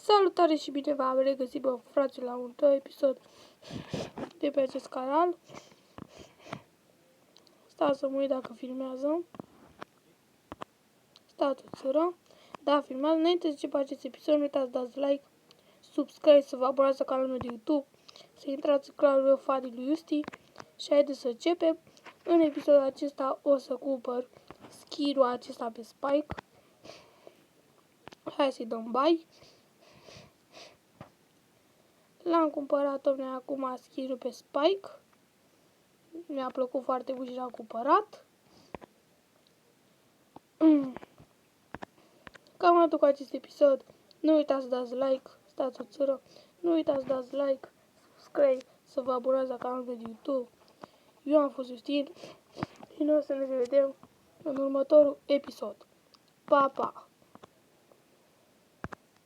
Salutare și bine v-am regăsit, bă, frate, la un nou episod de pe acest canal. Stați să mă uit dacă filmează. Stați o țără. Da, filmează. Înainte de ce pe acest episod, nu uitați să dați like, subscribe, să vă abonați la canalul meu de YouTube, să intrați în canalul meu Fanii lui Iusti. Și haideți să începem. În episodul acesta o să cumpăr skin-ul acesta pe Spike. Hai să-i dăm buy. L-am cumpărat acum skin-ul pe Spike. Mi-a plăcut foarte mult și l-am cumpărat. Cam atât cu acest episod. Nu uitați să dați like, stați o țără. Nu uitați să dați like, subscribe, să vă abonați la canalul meu de YouTube. Eu am fost Justin și noi o să ne vedem în următorul episod. Pa, pa!